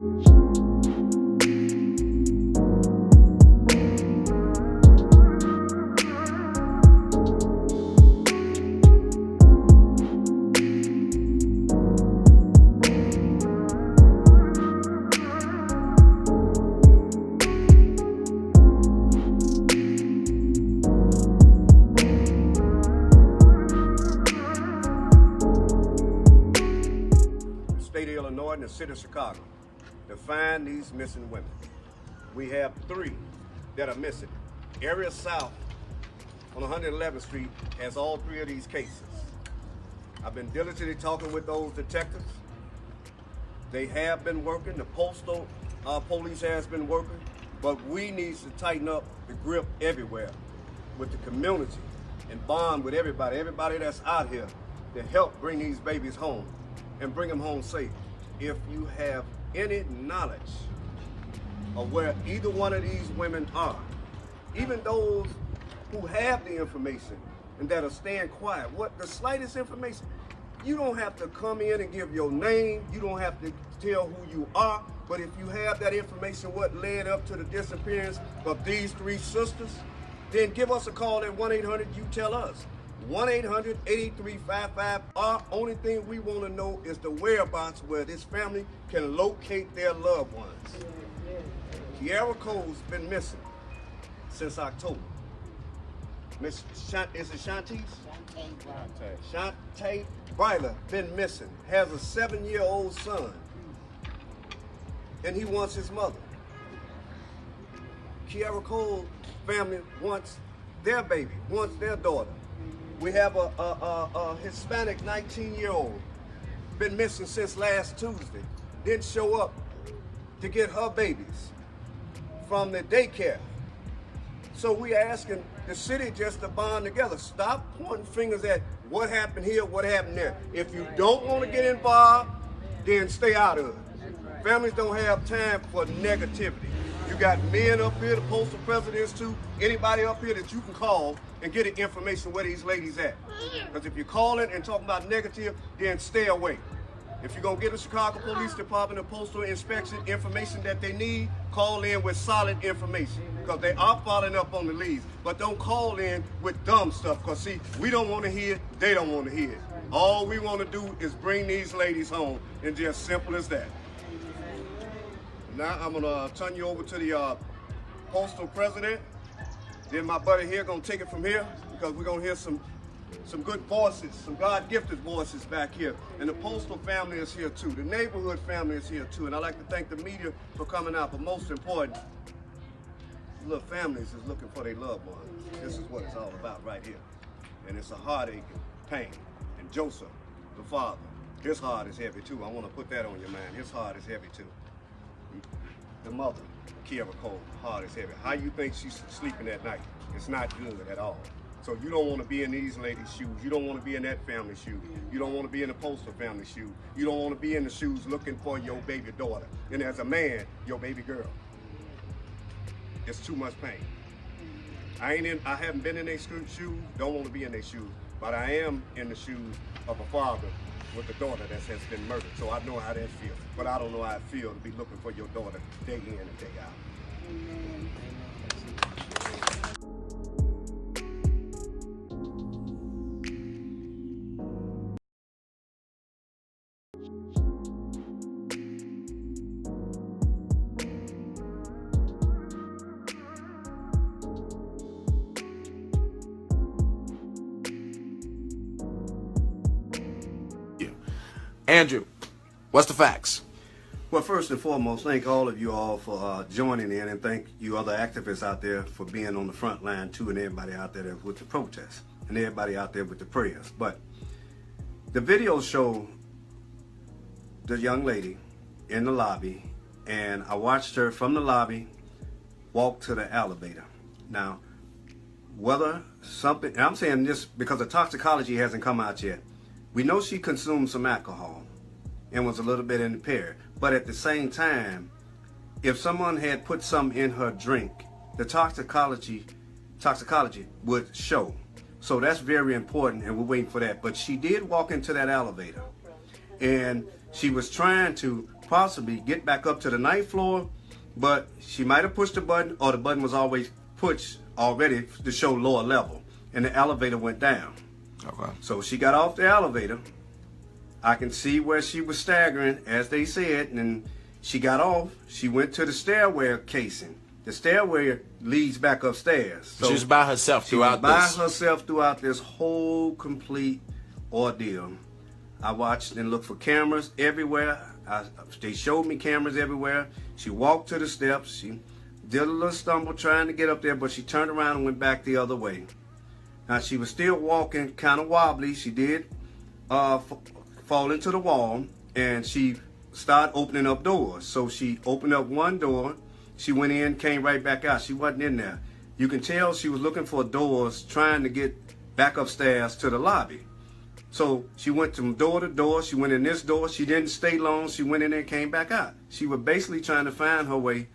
State of Illinois and the city of Chicago to find these missing women. We have 3 that are missing. Area South on 111th Street has all 3 of these cases. I've been diligently talking with those detectives. They have been working. The postal police has been working, but we need to tighten up the grip everywhere with the community and bond with everybody that's out here to help bring these babies home and bring them home safe. If you have any knowledge of where either one of these women are, even those who have the information and that are staying quiet, what the slightest information, you don't have to come in and give your name, you don't have to tell who you are, but if you have that information, what led up to the disappearance of these 3 sisters, then give us a call at 1-800-YOU-TELL-US. 1-800-8355. Our only thing we want to know is the whereabouts where this family can locate their loved ones. Kierra Cole's been missing since October. Is it Shantae? Shantae Bryler been missing, has a 7-year-old son, and he wants his mother. Kierra Cole's family wants their baby, wants their daughter. We have a Hispanic 19-year-old, been missing since last Tuesday, didn't show up to get her babies from the daycare. So we asking the city just to bond together. Stop pointing fingers at what happened here, what happened there. If you don't want to get involved, then stay out of it. Families don't have time for negativity. You got men up here, the postal presidents too, anybody up here that you can call and get the information where these ladies at. Because if you're calling and talking about negative, then stay away. If you're gonna get the Chicago Police Department and postal inspection information that they need, call in with solid information. Because they are following up on the leads. But don't call in with dumb stuff, because see, we don't want to hear it, they don't want to hear it. All we want to do is bring these ladies home, and just simple as that. Now I'm gonna turn you over to the postal president. Then my buddy here gonna take it from here, because we're gonna hear some good voices, some God-gifted voices back here. And the postal family is here too. The neighborhood family is here too. And I'd like to thank the media for coming out. But most important, little families is looking for their loved ones. This is what it's all about right here. And it's a heartache and pain. And Joseph, the father, his heart is heavy too. I want to put that on your mind. His heart is heavy too. The mother, Kierra Cole, heart is heavy. How you think she's sleeping at night? It's not good at all. So you don't want to be in these ladies' shoes. You don't want to be in that family's shoes. You don't want to be in the postal family's shoes. You don't want to be in the shoes looking for your baby daughter. And as a man, your baby girl. It's too much pain. I haven't been in their shoes, don't want to be in their shoes, but I am in the shoes of a father with a daughter that has been murdered. So I know how that feels, but I don't know how it feels to be looking for your daughter day in and day out. Amen. Andrew, what's the facts? Well, first and foremost, thank all of you all for joining in, and thank you other activists out there for being on the front line too, and everybody out there with the protests, and everybody out there with the prayers. But the videos show the young lady in the lobby, and I watched her from the lobby walk to the elevator. Now, whether something, and I'm saying this because the toxicology hasn't come out yet, we know she consumed some alcohol and was a little bit impaired. But at the same time, if someone had put some in her drink, the toxicology would show. So that's very important, and we're waiting for that. But she did walk into that elevator, and she was trying to possibly get back up to the ninth floor, but she might have pushed the button, or the button was always pushed already to show lower level, and the elevator went down. Okay. So she got off the elevator. I can see where she was staggering, as they said, and she got off. She went to the stairway casing. The stairway leads back upstairs. So she was by herself throughout this. By herself throughout this whole complete ordeal. I watched and looked for cameras everywhere. They showed me cameras everywhere. She walked to the steps. She did a little stumble trying to get up there, but she turned around and went back the other way. Now, she was still walking kind of wobbly. She did fall into the wall, and she started opening up doors. So she opened up one door. She went in, came right back out. She wasn't in there. You can tell she was looking for doors, trying to get back upstairs to the lobby. So she went from door to door. She went in this door. She didn't stay long. She went in there and came back out. She was basically trying to find her way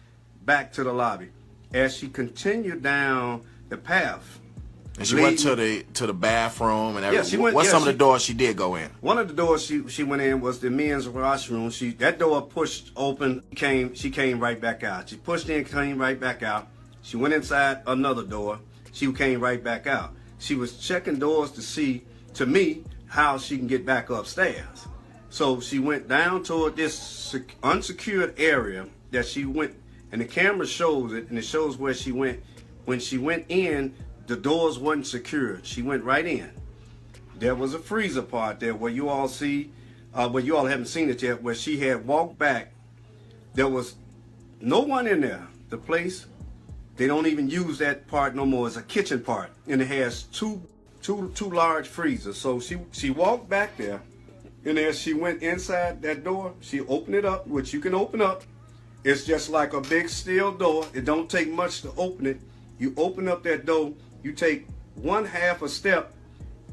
back to the lobby. As she continued down the path, and she went to the bathroom and everything. Yeah, she went. What's some of the doors she did go in? One of the doors she went in was the men's washroom. That door pushed open. She came right back out. She pushed in, came right back out. She went inside another door. She came right back out. She was checking doors to see, to me, how she can get back upstairs. So she went down toward this unsecured area that she went, and the camera shows it, and it shows where she went. When she went in, the doors wasn't secured. She went right in. There was a freezer part there where you all see, where you all haven't seen it yet, where she had walked back. There was no one in there. The place, they don't even use that part no more. It's a kitchen part, and it has two large freezers. So she walked back there, and as she went inside that door, she opened it up, which you can open up. It's just like a big steel door. It don't take much to open it. You open up that door. You take one half a step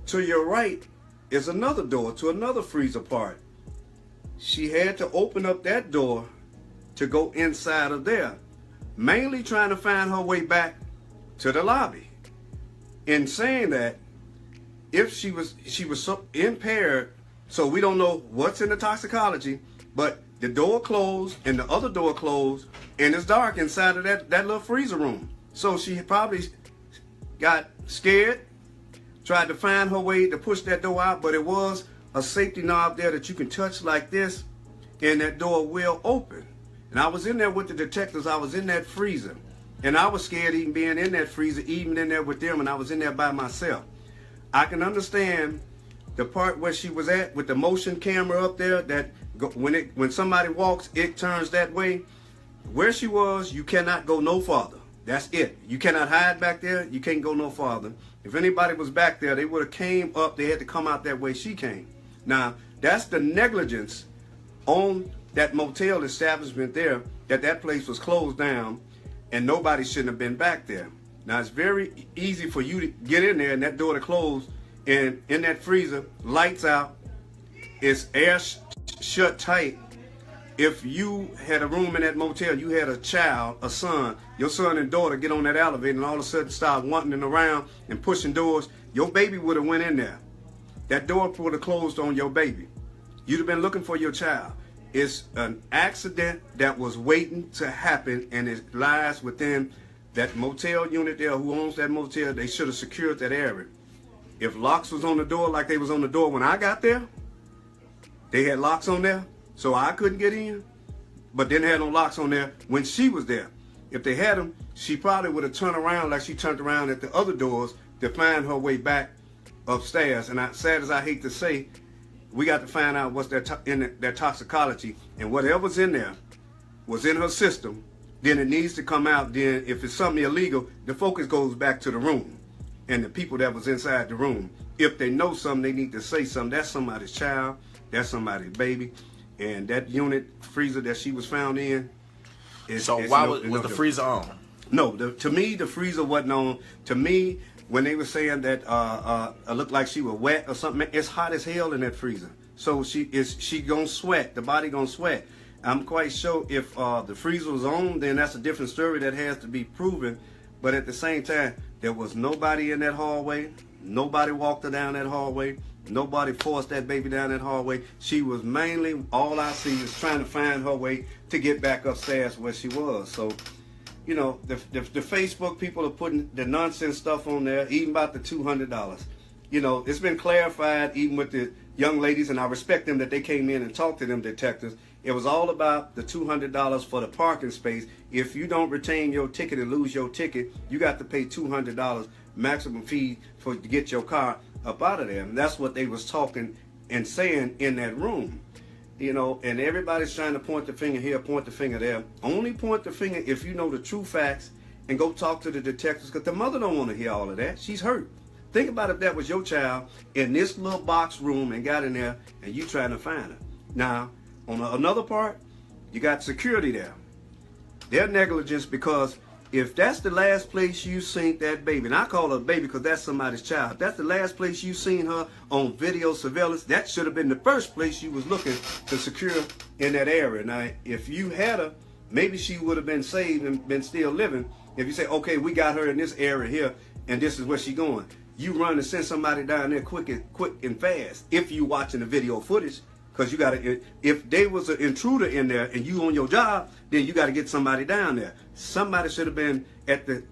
to your right is another door to another freezer part. She had to open up that door to go inside of there, mainly trying to find her way back to the lobby. In saying that, if she was so impaired, so we don't know what's in the toxicology, but the door closed and the other door closed, and it's dark inside of that little freezer room. So she probably got scared, tried to find her way to push that door out, but it was a safety knob there that you can touch like this, and that door will open. And I was in there with the detectives. I was in that freezer, and I was scared even being in that freezer, even in there with them, and I was in there by myself. I can understand the part where she was at with the motion camera up there, that when somebody walks, it turns that way. Where she was, you cannot go no farther. That's it. You cannot hide back there. You can't go no farther. If anybody was back there, they would have came up. They had to come out that way she came. Now, that's the negligence on that motel establishment there, that place was closed down and nobody shouldn't have been back there. Now, it's very easy for you to get in there and that door to close, and in that freezer, lights out, it's air shut tight. If you had a room in that motel, you had a child, a son, your son and daughter get on that elevator and all of a sudden start wandering around and pushing doors, your baby would have went in there. That door would have closed on your baby. You'd have been looking for your child. It's an accident that was waiting to happen, and it lies within that motel unit there. Who owns that motel? They should have secured that area. If locks was on the door like they was on the door when I got there, they had locks on there, so I couldn't get in, but didn't have no locks on there when she was there. If they had them, she probably would have turned around like she turned around at the other doors to find her way back upstairs. And sad as I hate to say, we got to find out what's in that toxicology, and whatever's in there was in her system, then it needs to come out. Then if it's something illegal, the focus goes back to the room and the people that was inside the room. If they know something, they need to say something. That's somebody's child. That's somebody's baby. And that unit freezer that she was found in. So why was the freezer on? No, to me, the freezer wasn't on. To me, when they were saying that it looked like she was wet or something, it's hot as hell in that freezer. So she gonna sweat. The body gonna sweat. I'm quite sure if the freezer was on, then that's a different story that has to be proven. But at the same time, there was nobody in that hallway. Nobody walked her down that hallway. Nobody forced that baby down that hallway. She was mainly, all I see is trying to find her way to get back upstairs where she was. So, you know, the Facebook people are putting the nonsense stuff on there, even about the $200. You know, it's been clarified even with the young ladies, and I respect them that they came in and talked to them detectives. It was all about the $200 for the parking space. If you don't retain your ticket and lose your ticket, you got to pay $200 maximum fee to get your car up out of there. And that's what they was talking and saying in that room. You know, and everybody's trying to point the finger here, point the finger there. Only point the finger if you know the true facts and go talk to the detectives, because the mother don't want to hear all of that. She's hurt. Think about if that was your child in this little box room and got in there and you trying to find her. Now, on another part, you got security there. They're negligence, because if that's the last place you seen that baby, and I call her a baby because that's somebody's child, if that's the last place you seen her on video surveillance, that should have been the first place you was looking to secure in that area. Now, if you had her, maybe she would have been saved and been still living. If you say, okay, we got her in this area here, and this is where she going, you run and send somebody down there quick and fast. If you watching the video footage, because you got to, if there was an intruder in there and you on your job, then you got to get somebody down there. Somebody should have been at the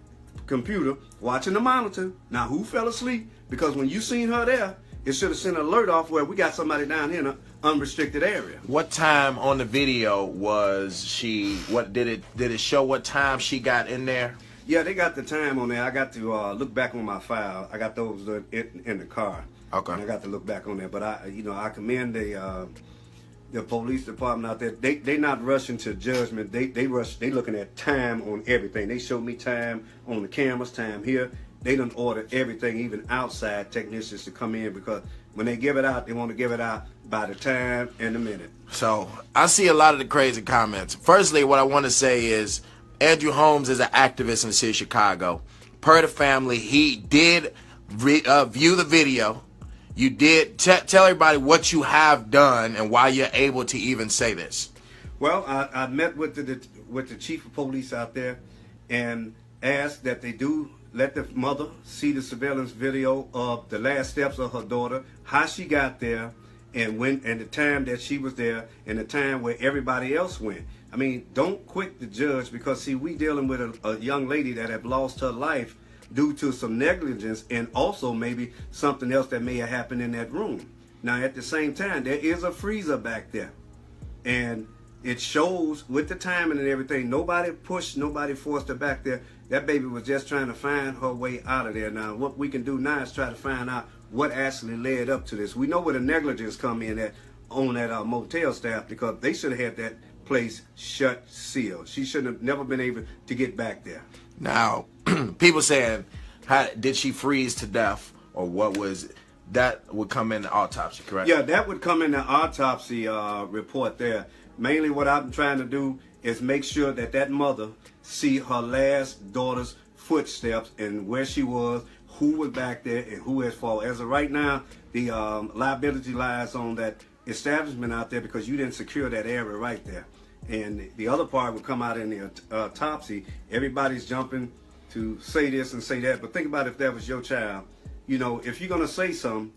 computer watching the monitor. Now, who fell asleep? Because when you seen her there, it should have sent an alert off where we got somebody down here in an unrestricted area. What time on the video was she? What did it show? What time she got in there? Yeah, they got the time on there. I got to look back on my file. I got those in the car. Okay. And I got to look back on that. But I commend the police department out there. They not rushing to judgment. They looking at time on everything. They showed me time on the cameras, time here. They done order everything, even outside technicians to come in, because when they give it out, they want to give it out by the time and the minute. So I see a lot of the crazy comments. Firstly, what I want to say is Andrew Holmes is an activist in the city of Chicago. Per the family, he did view the video. You did tell everybody what you have done and why you're able to even say this. Well, I met with the chief of police out there and asked that they do let the mother see the surveillance video of the last steps of her daughter, how she got there, and when, and the time that she was there, and the time where everybody else went. I mean, don't quit the judge, because see, we dealing with a young lady that have lost her life due to some negligence, and also maybe something else that may have happened in that room. Now, at the same time, there is a freezer back there, and it shows with the timing and everything. Nobody pushed, nobody forced her back there. That baby was just trying to find her way out of there. Now, what we can do now is try to find out what actually led up to this. We know where the negligence come in at on that motel staff, because they should have had that place shut, sealed. She shouldn't have never been able to get back there. Now, people saying, how did she freeze to death, or what was that? Would come in the autopsy, correct? Yeah, that would come in the autopsy report there. Mainly what I'm trying to do is make sure that that mother see her last daughter's footsteps and where she was, who was back there, and who has fallen. As of right now, the liability lies on that establishment out there, because you didn't secure that area right there. And the other part would come out in the autopsy. Everybody's jumping to say this and say that, but think about if that was your child. You know, if you're going to say something,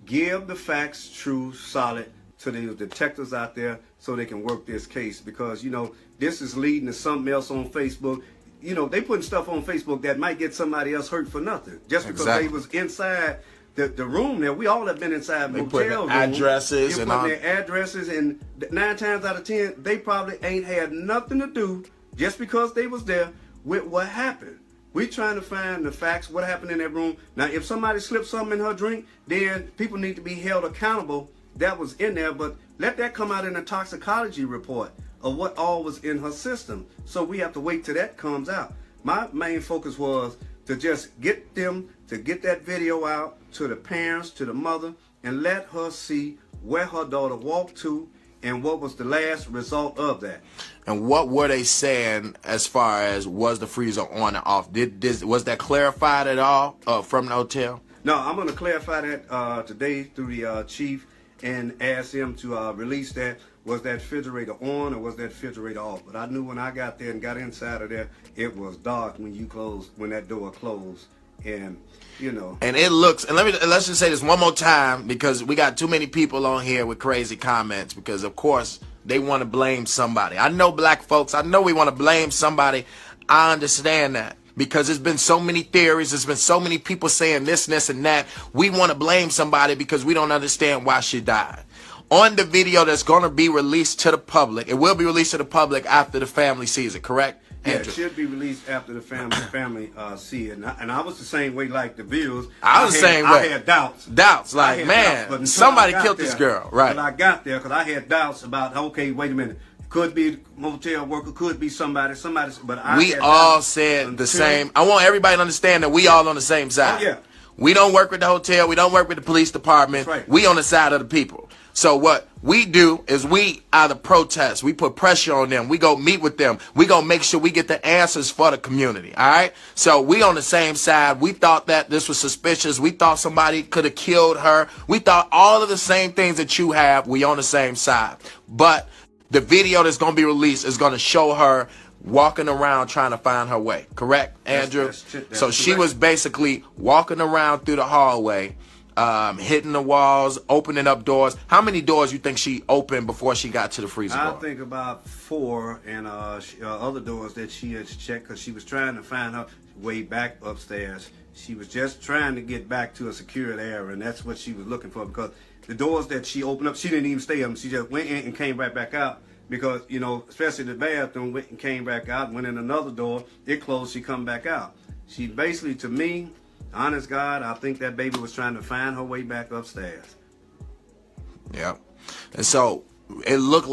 give the facts true, solid, to the detectives out there so they can work this case, because, you know, this is leading to something else on Facebook. You know, they putting stuff on Facebook that might get somebody else hurt for nothing, just because they was inside the room there. We all have been inside motel rooms. Addresses and all. Their addresses, and 9 times out of 10, they probably ain't had nothing to do, just because they was there, with what happened. We trying to find the facts, what happened in that room. Now, if somebody slipped something in her drink, then people need to be held accountable. That was in there, but let that come out in a toxicology report of what all was in her system. So we have to wait till that comes out. My main focus was to just get them to get that video out to the parents, to the mother, and let her see where her daughter walked to and what was the last result of that. And what were they saying as far as was the freezer on and off? Was that clarified at all from the hotel? No, I'm going to clarify that today through the chief, and ask him to release that. Was that refrigerator on or was that refrigerator off? But I knew when I got there and got inside of there, it was dark when that door closed, and you know. And it looks, and let's just say this one more time, because we got too many people on here with crazy comments, because of course they want to blame somebody. I know black folks, I know we want to blame somebody. I understand that, because there's been so many theories, there's been so many people saying this and that. We want to blame somebody because we don't understand why she died. On the video that's going to be released to the public, it will be released to the public after the family sees it, correct? Yeah, Andrew? it should be released after the family see it. And I was the same way like the views. I was the same way. I had doubts. Doubts, like, man, somebody killed this girl. Right. But I got there because I had doubts about, okay, wait a minute. Could be a motel worker, could be somebody, but we all said the same. I want everybody to understand that we all on the same side. Oh, yeah. We don't work with the hotel. We don't work with the police department. That's right. We on the side of the people. So what we do is we either protest, we put pressure on them, we go meet with them, we go make sure we get the answers for the community, all right? So we on the same side. We thought that this was suspicious. We thought somebody could have killed her. We thought all of the same things that you have. We on the same side. But the video that's going to be released is going to show her walking around trying to find her way, correct, Andrew? That's so she was basically walking around through the hallway, hitting the walls, opening up doors. How many doors you think she opened before she got to the freezer door? I think about 4, and other doors that she had checked because she was trying to find her way back upstairs. She was just trying to get back to a secured area, and that's what she was looking for, because the doors that she opened up, she didn't even stay up. She just went in and came right back out, because, you know, especially the bathroom, went and came back out, went in another door, it closed, she come back out. She basically, to me, honest God, I think that baby was trying to find her way back upstairs. Yeah. And so it looked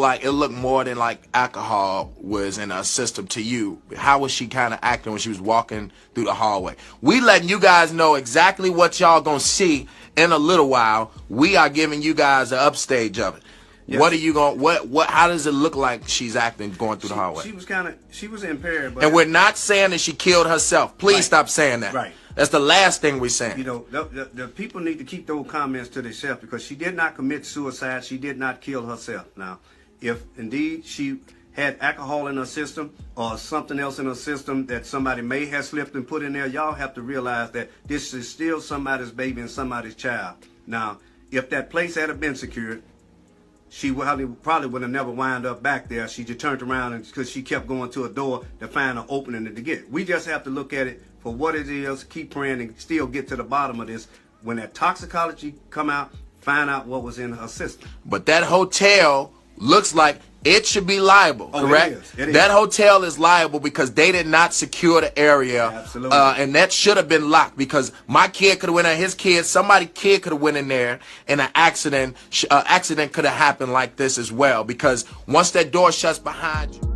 more than like alcohol was in her system to you. How was she kind of acting when she was walking through the hallway? We letting you guys know exactly what y'all gonna see in a little while. We are giving you guys the upstage of it. Yes. What are you going? What? How does it look like she's acting going through the hallway? She was impaired. But and we're not saying that she killed herself. Please stop saying that. Right. That's the last thing we're saying. You know, the people need to keep those comments to themselves, because she did not commit suicide. She did not kill herself. Now, if indeed she had alcohol in her system or something else in her system that somebody may have slipped and put in there, y'all have to realize that this is still somebody's baby and somebody's child. Now, if that place had been secured, she probably would have never wound up back there. She just turned around, and because she kept going to a door to find an opening to get. We just have to look at it for what it is, keep praying, and still get to the bottom of this. When that toxicology come out, find out what was in her system. But that hotel looks like it should be liable, correct? It is. That hotel is liable because they did not secure the area. Absolutely. And that should have been locked, because my kid could have went in, his kid, somebody's kid could have went in there, and an accident could have happened like this as well, because once that door shuts behind you.